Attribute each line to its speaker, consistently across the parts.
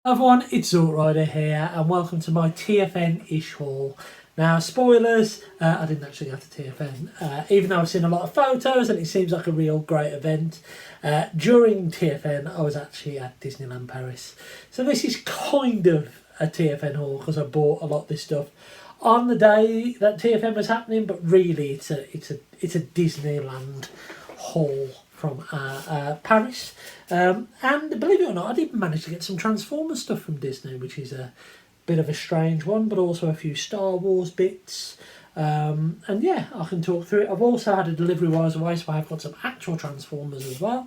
Speaker 1: Everyone, it's Rider here and welcome to my TFN-ish haul. Now, spoilers, I didn't actually go to TFN, even though I've seen a lot of photos and it seems like a real great event. During TFN, I was actually at Disneyland Paris. So this is kind of a TFN haul because I bought a lot of this stuff on the day that TFN was happening, but really it's a Disneyland haul from Paris. And believe it or not, I did manage to get some Transformers stuff from Disney, which is a bit of a strange one, but also a few Star Wars bits. And yeah, I can talk through it. I've also had a delivery while away, so I've got some actual Transformers as well.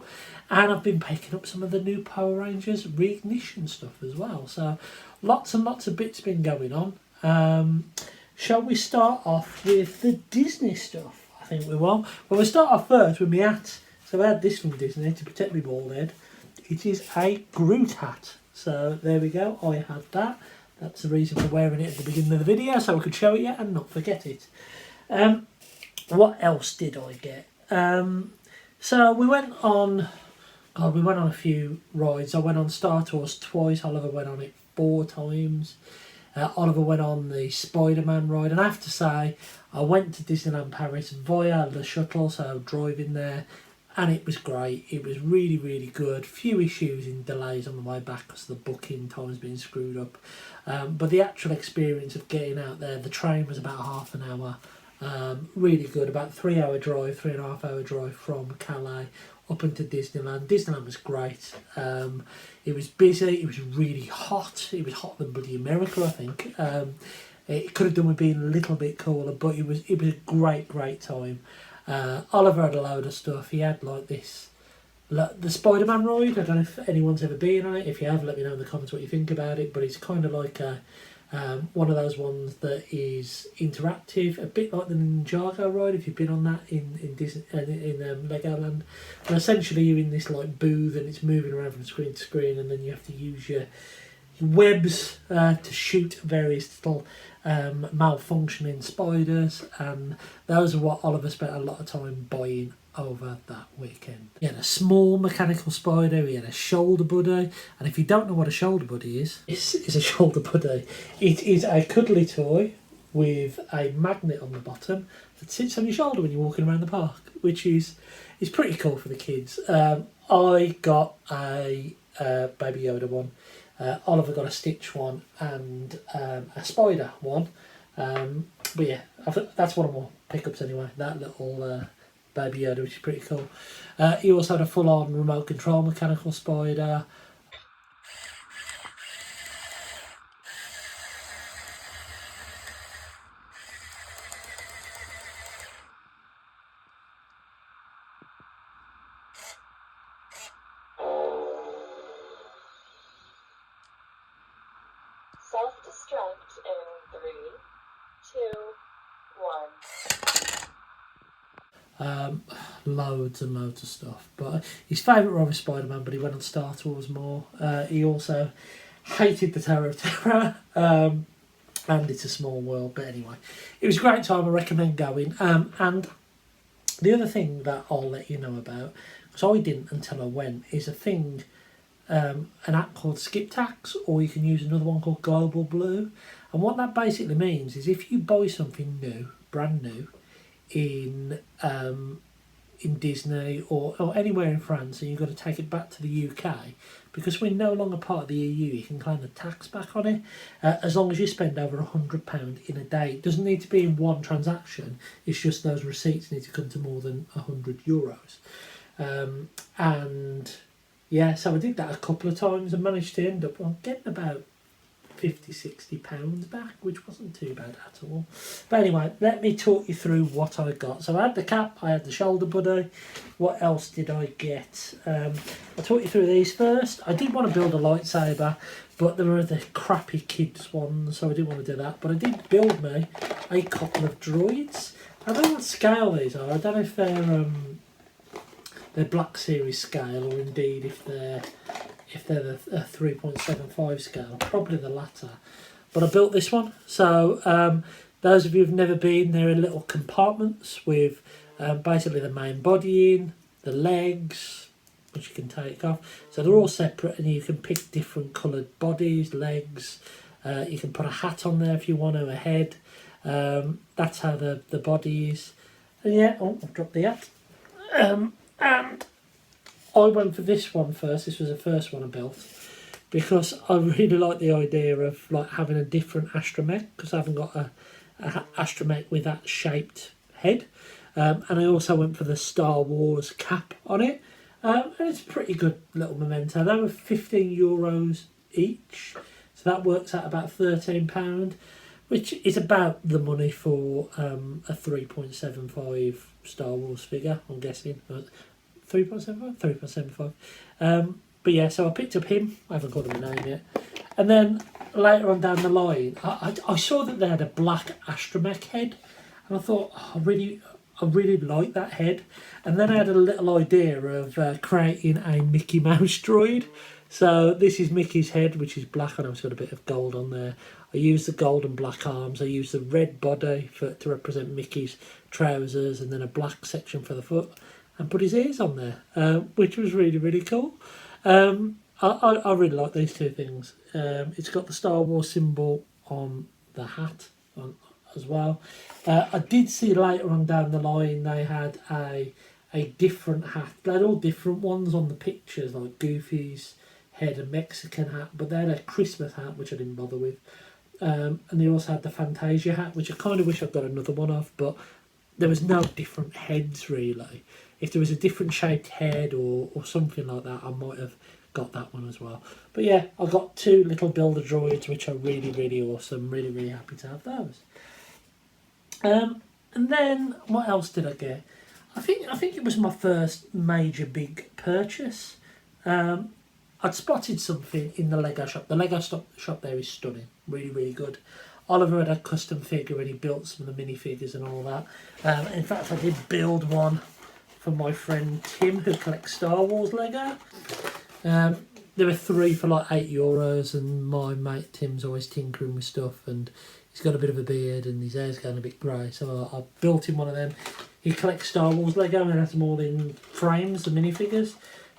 Speaker 1: And I've been picking up some of the new Power Rangers Reignition stuff as well. So lots and lots of bits been going on. Shall we start off with the Disney stuff? I think we will. Well, we'll start off first with my hat. So I had this from Disney to protect my bald head. It is a Groot hat. So there we go, I had that. That's the reason for wearing it at the beginning of the video, so I could show it you and not forget it. What else did I get? So we went on a few rides. I went on Star Tours twice. Oliver went on it 4 times. Oliver went on the Spider-Man ride, and I have to say, I went to Disneyland Paris via the shuttle, so driving there, and it was great. It was really, really good. Few issues in delays on the way back because the booking time's been screwed up. But the actual experience of getting out there, the train was about half an hour. Really good. About 3-hour drive, 3.5-hour drive from Calais up into Disneyland. Disneyland was great. It was busy. It was really hot. It was hotter than bloody America, I think. It could have done with being a little bit cooler, but it was a great time. Oliver had a load of stuff. He had like the Spider-Man ride. I don't know if anyone's ever been on it. If you have, let me know in the comments what you think about it. But it's kind of like one of those ones that is interactive, a bit like the Ninjago ride. If you've been on that in Disney, in Legoland, and essentially you're in this like booth and it's moving around from screen to screen, and then you have to use your webs to shoot various little malfunctioning spiders, and those are what Oliver spent a lot of time buying over that weekend. He had a small mechanical spider, he had a shoulder buddy, and if you don't know what a shoulder buddy is, it's a shoulder buddy. It is a cuddly toy with a magnet on the bottom that sits on your shoulder when you're walking around the park, which is pretty cool for the kids. I got a Baby Yoda one. Oliver got a Stitch one and a Spider one. But yeah, that's one of my pickups anyway, that little Baby Yoda, which is pretty cool. He also had a full-on remote control mechanical spider.
Speaker 2: Self-destruct in 3, 2, 1.
Speaker 1: Loads and loads of stuff. But his favourite ride was Spider-Man, but he went on Star Tours more. He also hated the Tower of Terror, and It's a Small World. But anyway, it was a great time. I recommend going. And the other thing that I'll let you know about, because I didn't until I went, is a thing, an app called Skip Tax, or you can use another one called Global Blue. And what that basically means is if you buy something new, brand new, in Disney or anywhere in France, and you've got to take it back to the UK, because we're no longer part of the EU, you can claim the tax back on it, as long as you spend over £100 in a day. It doesn't need to be in one transaction, it's just those receipts need to come to more than €100. And yeah, so I did that a couple of times and managed to end up getting about £50-60 back, which wasn't too bad at all. But anyway, let me talk you through what I got. So I had the cap, I had the shoulder buddy. What else did I get? I'll talk you through these first. I did want to build a lightsaber, but there were the crappy kids ones, so I didn't want to do that. But I did build me a couple of droids. I don't know what scale these are. I don't know if they're Black Series scale, or indeed if they're the 3.75 scale, probably the latter. But I built this one. So those of you who've never been, they're in little compartments with basically the main body in, the legs, which you can take off. So they're all separate, and you can pick different coloured bodies, legs. You can put a hat on there if you want to, a head. That's how the body is. And yeah, oh, I've dropped the hat. And I went for this one first. This was the first one I built because I really like the idea of like having a different astromech, because I haven't got a astromech with that shaped head. And I also went for the Star Wars cap on it. And it's a pretty good little memento. They were €15 each, so that works out about £13, which is about the money for a 3.75 Star Wars figure, I'm guessing. 3.75? 3.75. But yeah, so I picked up him. I haven't got him a name yet. And then later on down the line, I saw that they had a black astromech head, and I thought, oh, I really like that head. And then I had a little idea of creating a Mickey Mouse droid. So this is Mickey's head, which is black, and I've got a bit of gold on there. I used the gold and black arms. I used the red body to represent Mickey's trousers, and then a black section for the foot, and put his ears on there, which was really, really cool. I really like these two things. It's got the Star Wars symbol on the hat as well. I did see later on down the line they had a different hat. They had all different ones on the pictures, like Goofy's head, a Mexican hat, but they had a Christmas hat, which I didn't bother with. And they also had the Fantasia hat, which I kind of wish I'd got another one of, but there was no different heads really. If there was a different shaped head or something like that, I might have got that one as well. But yeah, I got two little builder droids, which are really, really awesome. Really, really happy to have those. And then what else did I get? I think it was my first major big purchase. I'd spotted something in the Lego shop. The Lego shop there is stunning. Really, really good. Oliver had a custom figure and he built some of the minifigures and all that. In fact, I did build one for my friend Tim, who collects Star Wars Lego. There were 3 for like €8, and my mate Tim's always tinkering with stuff, and he's got a bit of a beard and his hair's going a bit grey, so I built him one of them. He collects Star Wars Lego and has them all in frames, the minifigures.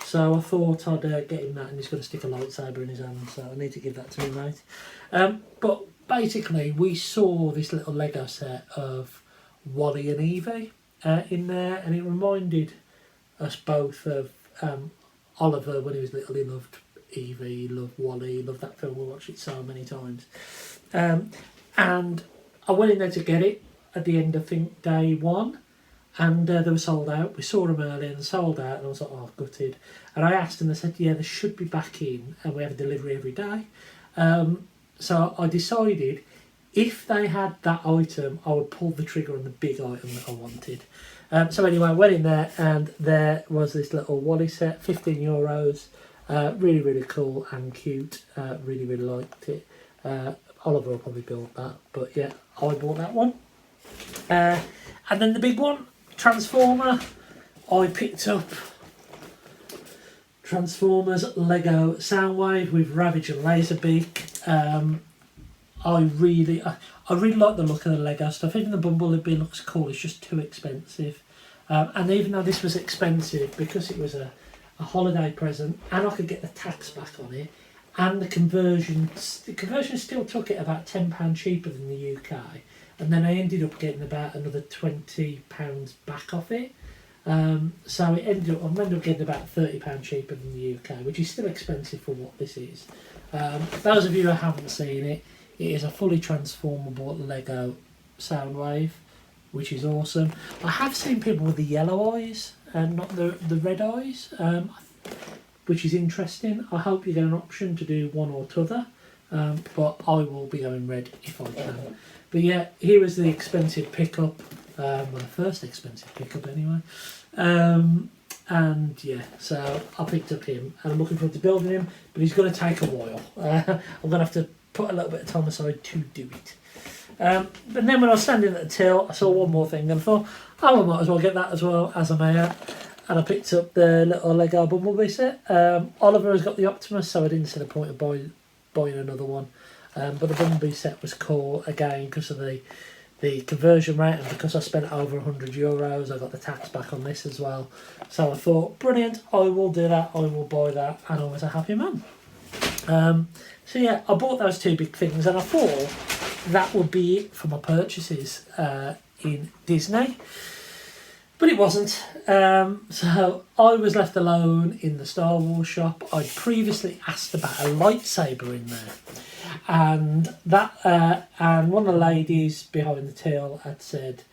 Speaker 1: So I thought I'd get him that, and he's got to stick a lightsaber in his hand, so I need to give that to me, mate. But basically, we saw this little Lego set of Wally and Evie in there, and it reminded us both of Oliver when he was little. He loved Evie, he loved Wally, he loved that film. We watched it so many times. And I went in there to get it at the end of, I think, day 1. And they were sold out. We saw them early and sold out, and I was like, oh, gutted. And I asked, and they said, yeah, they should be back in, and we have a delivery every day. So I decided if they had that item, I would pull the trigger on the big item that I wanted. So anyway, I went in there, and there was this little Wally set, €15. Really, really cool and cute. Really, really liked it. Oliver will probably build that, but yeah, I bought that one. And then the big one, Transformer. I picked up Transformers Lego Soundwave with Ravage and Laserbeak. I really like the look of the Lego stuff. Even the Bumblebee looks cool. It's just too expensive. And even though this was expensive, because it was a holiday present, and I could get the tax back on it, and the conversion still took it about £10 cheaper than the UK. And then I ended up getting about another £20 back off it. So I ended up getting about £30 cheaper than the UK, which is still expensive for what this is. Those of you who haven't seen it, it is a fully transformable Lego Soundwave, which is awesome. I have seen people with the yellow eyes and not the red eyes, which is interesting. I hope you get an option to do one or t'other, but I will be going red if I can. But yeah, here is the expensive pickup, well, the first expensive pickup anyway. And yeah, so I picked up him, and I'm looking forward to building him, but he's going to take a while. I'm going to have to put a little bit of time aside to do it. But then when I was standing at the till, I saw one more thing, and I thought, oh, I might as well get that as well as I'm here. And I picked up the little Lego Bumblebee set. Oliver has got the Optimus, so I didn't see the point of buying another one. But the Bumblebee set was cool again because of the the conversion rate, and because I spent over €100, I got the tax back on this as well. So I thought, brilliant, I will do that, I will buy that, and I was a happy man. So yeah, I bought those two big things, and I thought that would be it for my purchases in Disney. But it wasn't. So I was left alone in the Star Wars shop. I'd previously asked about a lightsaber in there, and and one of the ladies behind the till had said,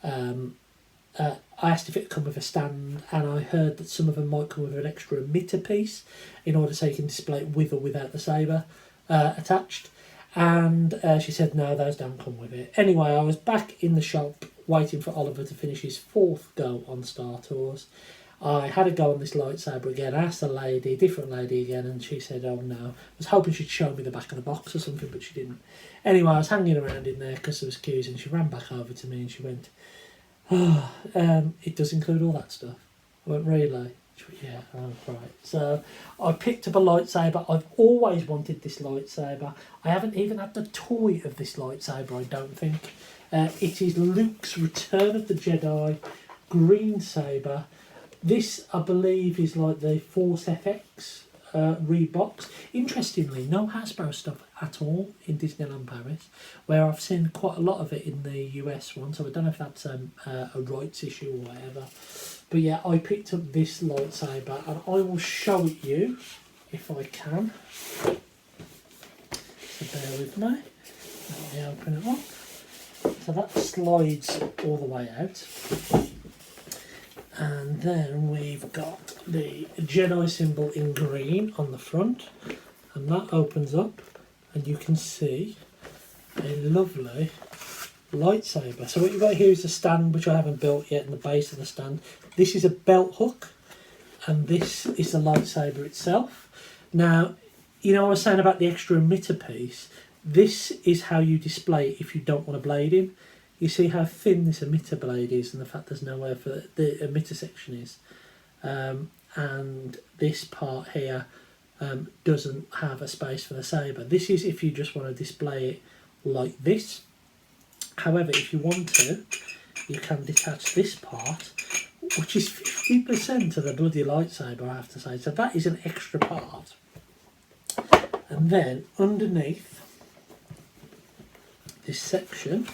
Speaker 1: I asked if it could come with a stand, and I heard that some of them might come with an extra emitter piece in order so you can display it with or without the saber attached. And she said no, those don't come with it. Anyway, I was back in the shop waiting for Oliver to finish his 4th go on Star Tours. I had a go on this lightsaber again. I asked a different lady again, and she said, oh no. I was hoping she'd show me the back of the box or something, but she didn't. Anyway, I was hanging around in there because there was queues, and she ran back over to me and she went, oh, it does include all that stuff. I went, really? She went, yeah, oh, right. So I picked up a lightsaber. I've always wanted this lightsaber. I haven't even had the toy of this lightsaber, I don't think. It is Luke's Return of the Jedi green saber. This, I believe, is like the Force FX rebox. Interestingly, no Hasbro stuff at all in Disneyland Paris, where I've seen quite a lot of it in the US one, so I don't know if that's a rights issue or whatever. But yeah, I picked up this lightsaber, and I will show it you if I can. So bear with me. Let me open it up. So that slides all the way out. And then we've got the Jedi symbol in green on the front. And that opens up, and you can see a lovely lightsaber. So what you've got here is the stand, which I haven't built yet, in the base of the stand. This is a belt hook, and this is the lightsaber itself. Now, you know I was saying about the extra emitter piece. This is how you display it if you don't want a blade in. You see how thin this emitter blade is, and the fact there's nowhere for the emitter section is. And this part here doesn't have a space for the saber. This is if you just want to display it like this. However, if you want to, you can detach this part, which is 50% of the bloody lightsaber, I have to say. So that is an extra part. And then underneath this section,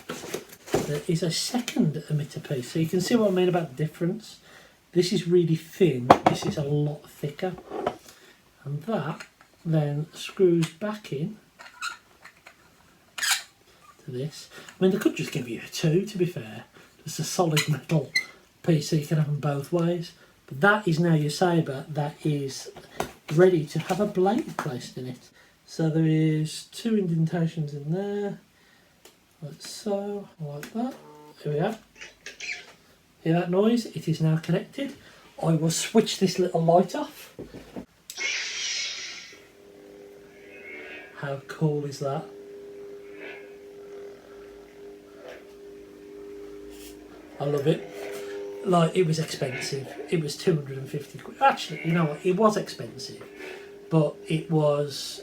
Speaker 1: there is a second emitter piece. So you can see what I mean about the difference. This is really thin, this is a lot thicker. And that then screws back in to this. I mean, they could just give you two, to be fair. Just a solid metal piece so you can have them both ways. But that is now your saber that is ready to have a blade placed in it. So there is 2 indentations in there, like so, like that. Here we are. Hear that noise? It is now connected. I will switch this little light off. How cool is that? I love it. Like, it was expensive. It was 250 quid. Actually, you know what? It was expensive, but it was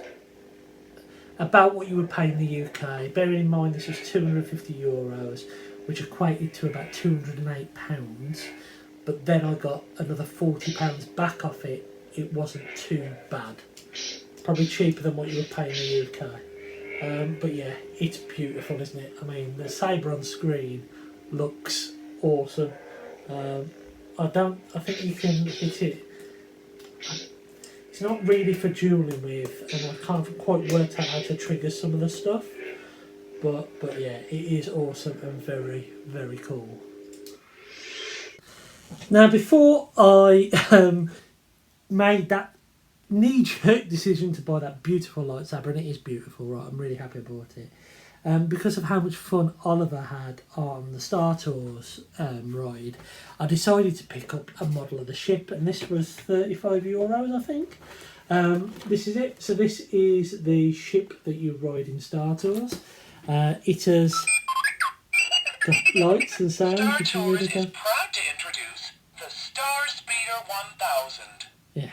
Speaker 1: about what you would pay in the UK. Bearing in mind this was €250, which equated to about £208. But then I got another £40 back off it. It wasn't too bad. Probably cheaper than what you would pay in the UK. But yeah, it's beautiful, isn't it? I mean, the sabre on screen looks awesome. I think you can hit it. It's not really for dueling with, and I can't quite work out how to trigger some of the stuff. But yeah, it is awesome and very, very cool. Now, before I made that knee-jerk decision to buy that beautiful lightsaber, and it is beautiful, right? I'm really happy I bought it. Because of how much fun Oliver had on the Star Tours ride, I decided to pick up a model of the ship, and this was €35, I think. This is it. So this is the ship that you ride in Star Tours. It has got lights and sound.
Speaker 3: Star Tours is proud to introduce the Star Speeder 1000.
Speaker 1: Yeah.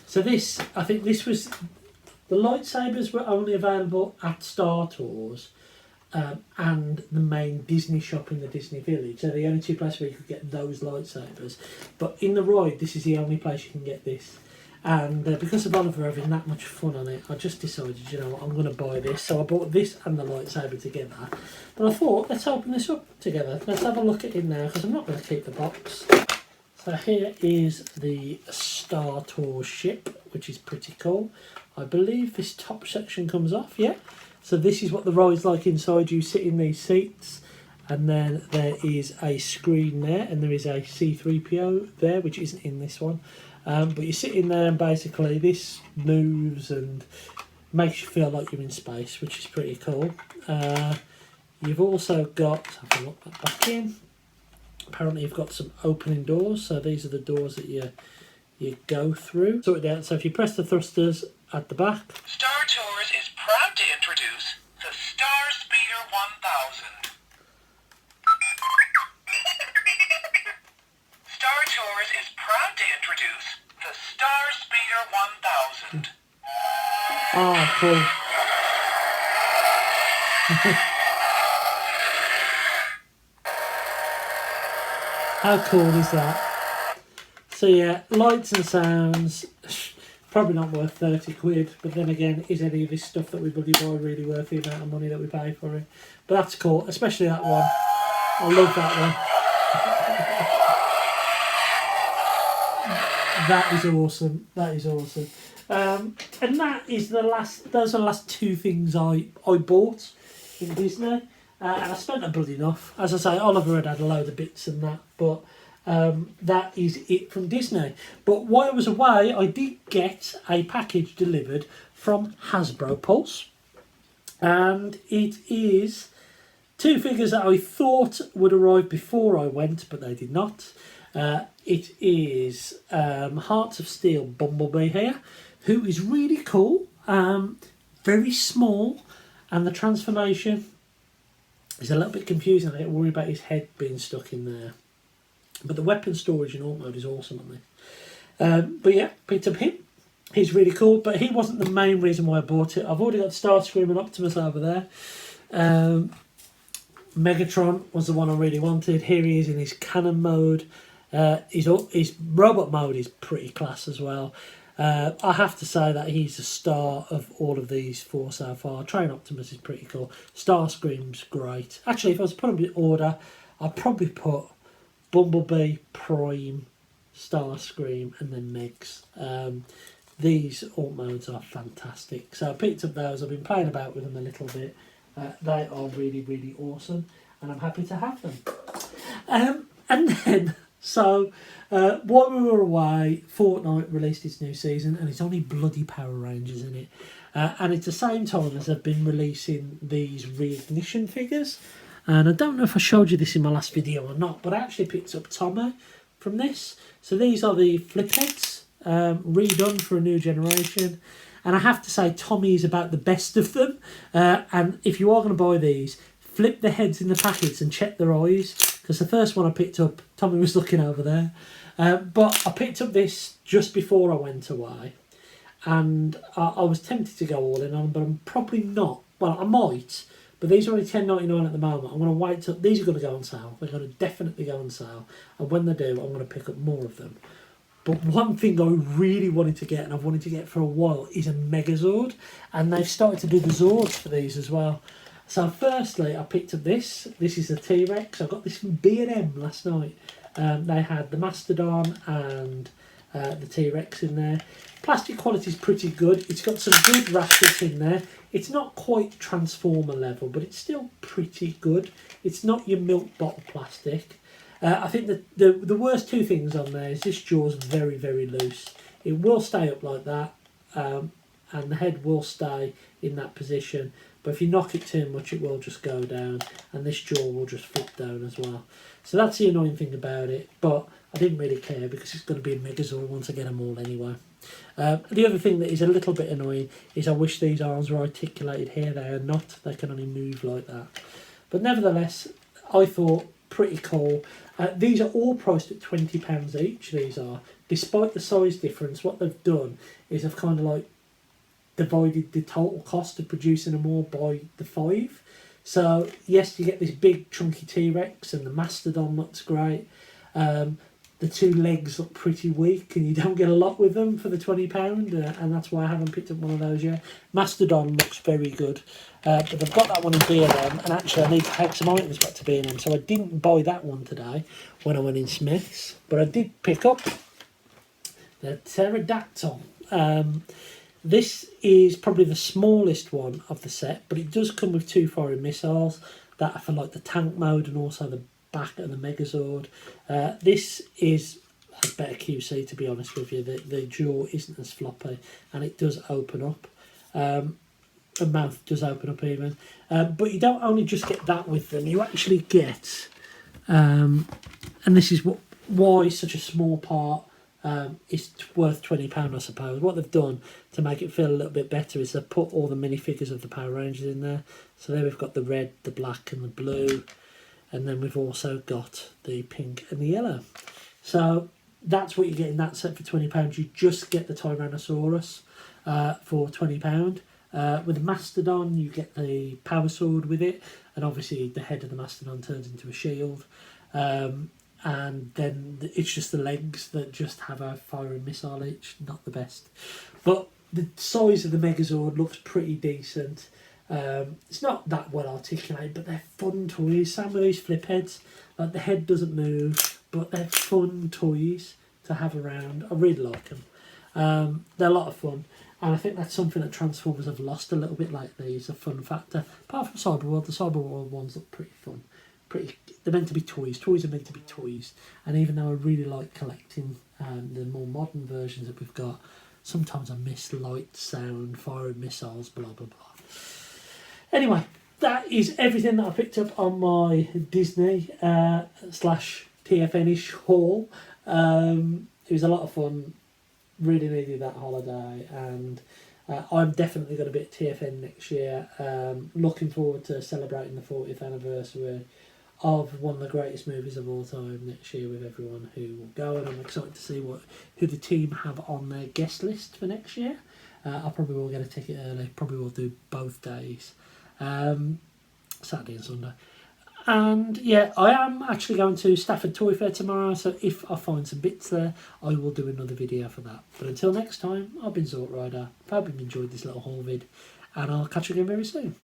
Speaker 1: So this, I think this was, the lightsabers were only available at Star Tours, and the main Disney shop in the Disney Village. They're the only two places where you could get those lightsabers. But in the ride, this is the only place you can get this. And because of Oliver having that much fun on it, I just decided, you know what, I'm going to buy this. So I bought this and the lightsaber together. But I thought, let's open this up together. Let's have a look at it now, because I'm not going to keep the box. So here is the Star Tours ship, which is pretty cool. I believe this top section comes off, yeah. So this is what the ride's like inside. You sit in these seats, and then there is a screen there, and there is a C-3PO there, which isn't in this one. But you sit in there, and basically this moves and makes you feel like you're in space, which is pretty cool. You've also got, have a look back in. Apparently you've got some opening doors, so these are the doors that you go through. Sort it out. So if you press the thrusters at the back.
Speaker 3: Star Tours is proud to introduce the Star Speeder 1000. Star Tours is proud to introduce the Star Speeder 1000.
Speaker 1: Ah, cool. How cool is that? So yeah, lights and sounds, probably not worth 30 quid, but then again, is any of this stuff that we bloody buy really worth the amount of money that we pay for it? But that's cool, especially that one. I love that one. That is awesome. That is awesome. And that is the last. Those are the last two things I bought in Disney, and I spent a bloody enough. As I say, Oliver had a load of bits and that, but that is it from Disney. But while I was away, I did get a package delivered from Hasbro Pulse, and it is two figures that I thought would arrive before I went, but they did not. It is Hearts of Steel Bumblebee here, who is really cool, very small, and the transformation is a little bit confusing. I worry about his head being stuck in there. But the weapon storage in alt mode is awesome on this. But yeah, picked up him. He's really cool, but he wasn't the main reason why I bought it. I've already got Starscream and Optimus over there. Megatron was the one I really wanted. Here he is in his cannon mode. His robot mode is pretty class as well. I have to say that he's the star of all of these four so far. Train Optimus is pretty cool. Starscream's great. Actually, if I was to put them in order, I'd probably put Bumblebee, Prime, Starscream, and then Megs. These alt modes are fantastic. So I picked up those. I've been playing about with them a little bit. They are really, really awesome, and I'm happy to have them. And then, so while we were away, Fortnite released its new season, and it's only bloody Power Rangers in it. And it's the same time as they've been releasing these Reignition figures. And I don't know if I showed you this in my last video or not, but I actually picked up Tommy from this. So these are the flip heads, redone for a new generation. And I have to say, Tommy is about the best of them. And if you are going to buy these, flip the heads in the packets and check their eyes. Because the first one I picked up, Tommy was looking over there. But I picked up this just before I went away. And I was tempted to go all in on them, but I'm probably not. Well, I might. But these are only $10.99 at the moment. I'm going to wait till these are going to go on sale. They're going to definitely go on sale. And when they do, I'm going to pick up more of them. But one thing I really wanted to get, and I've wanted to get for a while, is a Megazord. And they've started to do the Zords for these as well. So firstly, I picked up this. This is a T-Rex. I got this from B&M last night. They had the Mastodon and the T-Rex in there. Plastic quality is pretty good. It's got some good ratchets in there. It's not quite Transformer level, but it's still pretty good. It's not your milk bottle plastic. I think that the worst two things on there is this jaw's very, very loose. It will stay up like that, and the head will stay in that position. But if you knock it too much, it will just go down, and this jaw will just flip down as well. So that's the annoying thing about it, but I didn't really care because it's going to be a Megazord once I get them all anyway. The other thing that is a little bit annoying is I wish these arms were articulated here. They are not. They can only move like that. But nevertheless, I thought pretty cool. These are all priced at £20 each, these are. Despite the size difference, what they've done is they've kind of like divided the total cost of producing them all by the 5. So yes, you get this big chunky T-Rex, and the Mastodon looks great. The two legs look pretty weak, and you don't get a lot with them for the £20, and that's why I haven't picked up one of those yet. Mastodon looks very good, but I've got that one in B&M, and actually I need to take some items back to B&M, so I didn't buy that one today when I went in Smith's, but I did pick up the Pterodactyl. This is probably the smallest one of the set, but it does come with 2 firing missiles that are for like the tank mode and also the back of the Megazord. This has better QC, to be honest with you. The jaw isn't as floppy, and it does open up. The mouth does open up even. But you don't only just get that with them, you actually get, and this is why such a small part is worth £20, I suppose. What they've done to make it feel a little bit better is they've put all the minifigures of the Power Rangers in there. So there we've got the red, the black and the blue, and then we've also got the pink and the yellow. So that's what you get in that set for £20. You just get the Tyrannosaurus for £20. With the Mastodon, you get the Power Sword with it, and obviously the head of the Mastodon turns into a shield. And then it's just the legs that just have a firing missile each. Not the best. But the size of the Megazord looks pretty decent. It's not that well articulated, but they're fun toys. Some of these flip heads, like the head doesn't move, but they're fun toys to have around. I really like them. They're a lot of fun, and I think that's something that Transformers have lost a little bit lately, is a fun factor. Apart from Cyberworld, the Cyberworld ones look pretty fun. They're meant to be toys. Toys are meant to be toys, and even though I really like collecting the more modern versions that we've got, sometimes I miss light, sound, firing missiles, blah blah blah. Anyway, that is everything that I picked up on my Disney / TFN-ish haul. It was a lot of fun. Really needed that holiday, and I'm definitely going to be at TFN next year. Looking forward to celebrating the 40th anniversary of one of the greatest movies of all time next year with everyone who will go, and I'm excited to see who the team have on their guest list for next year. I probably will get a ticket early. Probably will do both days. Saturday and Sunday. And yeah, I am actually going to Stafford Toy Fair tomorrow, so if I find some bits there, I will do another video for that. But until next time, I've been Zort Rider. Hope you've enjoyed this little haul vid, and I'll catch you again very soon.